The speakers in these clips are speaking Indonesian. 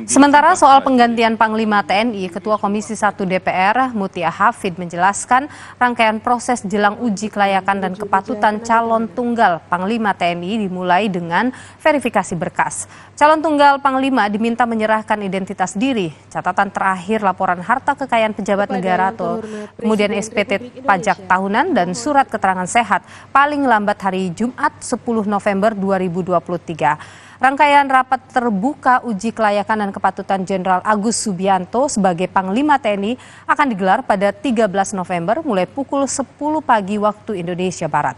Sementara soal penggantian Panglima TNI, Ketua Komisi 1 DPR Mutia Hafid menjelaskan rangkaian proses jelang uji kelayakan dan kepatutan calon tunggal Panglima TNI dimulai dengan verifikasi berkas. Calon tunggal Panglima diminta menyerahkan identitas diri, catatan terakhir laporan harta kekayaan pejabat negara atau kemudian SPT pajak tahunan dan surat keterangan sehat paling lambat hari Jumat 10 November 2023. Rangkaian rapat terbuka uji kelayakan dan kepatutan Jenderal Agus Subianto sebagai Panglima TNI akan digelar pada 13 November mulai pukul 10 pagi waktu Indonesia Barat.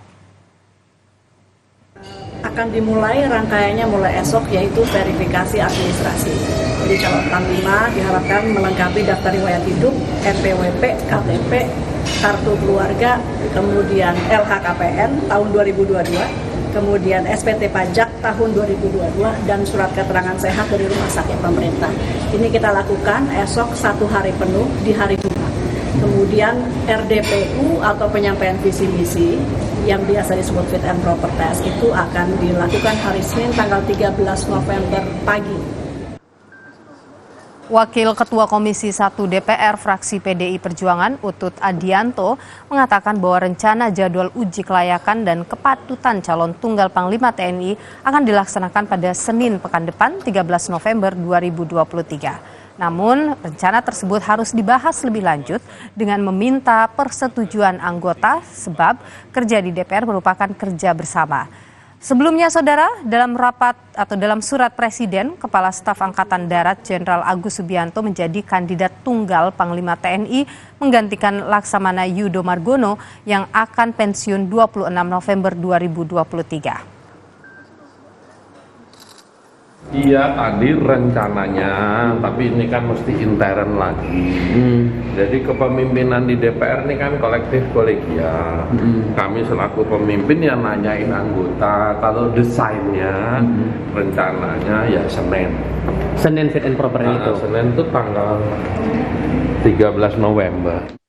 Akan dimulai rangkaiannya mulai esok, yaitu verifikasi administrasi. Jadi calon Panglima diharapkan melengkapi daftar riwayat hidup, NPWP, KTP, kartu keluarga, kemudian LHKPN tahun 2022, kemudian SPT pajak tahun 2022 dan surat keterangan sehat dari rumah sakit pemerintah. Ini kita lakukan esok 1 hari penuh di hari Jumat. Kemudian RDPU atau penyampaian visi misi yang biasa disebut fit and proper test itu akan dilakukan hari Senin tanggal 13 November pagi. Wakil Ketua Komisi 1 DPR fraksi PDI Perjuangan Utut Adianto mengatakan bahwa rencana jadwal uji kelayakan dan kepatutan calon tunggal Panglima TNI akan dilaksanakan pada Senin pekan depan 13 November 2023. Namun rencana tersebut harus dibahas lebih lanjut dengan meminta persetujuan anggota sebab kerja di DPR merupakan kerja bersama. Sebelumnya, Saudara, dalam rapat atau dalam surat Presiden, Kepala Staf Angkatan Darat Jenderal Agus Subianto menjadi kandidat tunggal Panglima TNI menggantikan Laksamana Yudo Margono yang akan pensiun 26 November 2023. Iya, tadi rencananya, tapi ini kan mesti intern lagi. Jadi kepemimpinan di DPR ini kan kolektif kolegial. Kami selaku pemimpin yang nanyain anggota, kalau desainnya, rencananya ya Senin. Senin fit and proper itu? Senin itu tanggal 13 November.